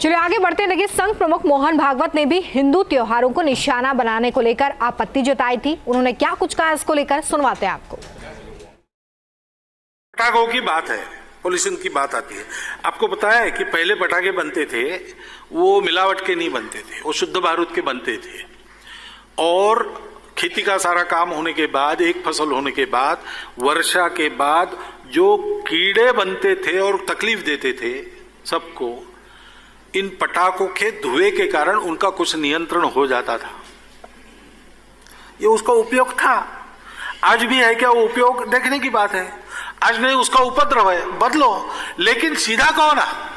चलिए आगे बढ़ते लगे। संघ प्रमुख मोहन भागवत ने भी हिंदू त्योहारों को निशाना बनाने को लेकर आपत्ति जताई थी। उन्होंने क्या कुछ कहा इसको लेकर सुनवाते हैं आपको। पटाखों की बात है, पॉल्यूशन की बात आती है। आपको पता है कि पहले पटाखे बनते थे वो मिलावट के नहीं बनते थे, वो शुद्ध बारूद के बनते थे। और खेती का सारा काम होने के बाद, एक फसल होने के बाद, वर्षा के बाद जो कीड़े बनते थे और तकलीफ देते थे सबको, इन पटाखों के धुएं के कारण उनका कुछ नियंत्रण हो जाता था। ये उसका उपयोग था। आज भी है क्या वो उपयोग? देखने की बात है। आज नहीं, उसका उपद्रव है, बदलो। लेकिन सीधा कहो ना।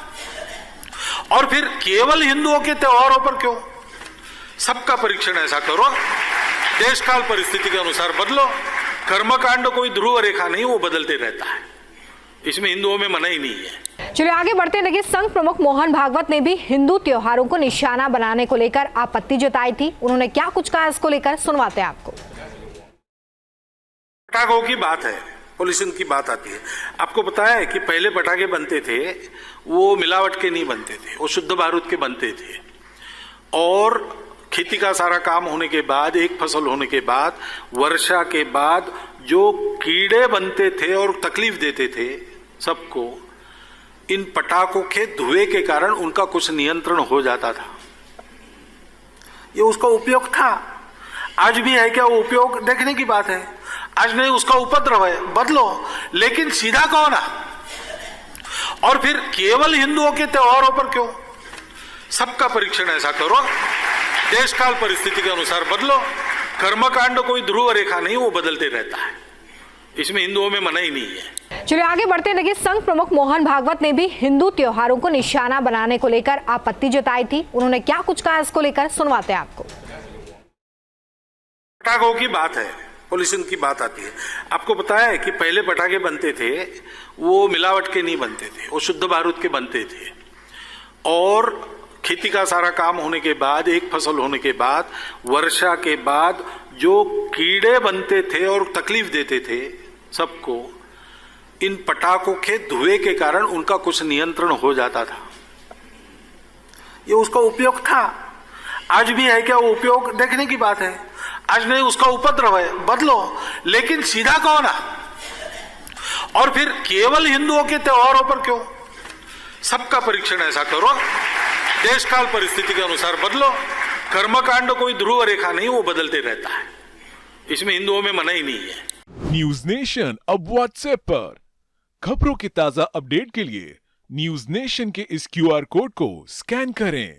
और फिर केवल हिंदुओं के त्योहारों पर क्यों? सबका परीक्षण ऐसा करो, देश काल परिस्थिति के अनुसार बदलो। कर्मकांड कोई ध्रुव रेखा नहीं, वो बदलते रहता है। इसमें हिंदुओं में मना ही नहीं है। चलिए आगे बढ़ते लगे। संघ प्रमुख मोहन भागवत ने भी हिंदू त्योहारों को निशाना बनाने को लेकर आपत्ति जताई थी। उन्होंने क्या कुछ कहा इसको लेकर सुनवाते हैं आपको। पटाखों की बात है, पॉल्यूशन की बात आती है। आपको पता है कि पहले पटाखे बनते थे वो मिलावट के नहीं बनते थे, वो शुद्ध बारूद के बनते थे। और खेती का सारा काम होने के बाद, एक फसल होने के बाद, वर्षा के बाद जो कीड़े बनते थे और तकलीफ देते थे सबको, इन पटाखों के धुएं के कारण उनका कुछ नियंत्रण हो जाता था। ये उसका उपयोग था। आज भी है क्या वो उपयोग? देखने की बात है। आज नहीं, उसका उपद्रव है, बदलो। लेकिन सीधा कहो ना। और फिर केवल हिंदुओं के त्योहारों पर क्यों? सबका परीक्षण ऐसा करो, देश काल परिस्थिति के अनुसार बदलो। कर्मकांड कोई ध्रुव रेखा नहीं, वो बदलते रहता है। इसमें हिंदुओं में मना ही नहीं है। चलिए आगे बढ़ते लगे। संघ प्रमुख मोहन भागवत ने भी हिंदू त्योहारों को निशाना बनाने को लेकर आपत्ति जताई थी। उन्होंने क्या कुछ कहा इसको लेकर सुनवाते हैं आपको। पटाखों की बात है, पॉल्यूशन की बात आती है। आपको पता है कि पहले पटाखे बनते थे वो मिलावट के नहीं बनते थे, वो शुद्ध बारूद के बनते थे। और खेती का सारा काम होने के बाद, एक फसल होने के बाद, वर्षा के बाद जो कीड़े बनते थे और तकलीफ देते थे सबको, इन पटाखों के धुएं के कारण उनका कुछ नियंत्रण हो जाता था। ये उसका उपयोग था। आज भी है क्या वो उपयोग? देखने की बात है। आज नहीं, उसका उपद्रव है, बदलो। लेकिन सीधा कहो ना। और फिर केवल हिंदुओं के त्योहारों पर क्यों? सबका परीक्षण ऐसा करो, देश काल परिस्थिति के अनुसार बदलो। कर्मकांड कोई ध्रुव रेखा नहीं, वो बदलते रहता है। इसमें हिंदुओं में मना ही नहीं है। न्यूज नेशन अब व्हाट्सएप पर खबरों की ताजा अपडेट के लिए न्यूज नेशन के इस क्यूआर कोड को स्कैन करें।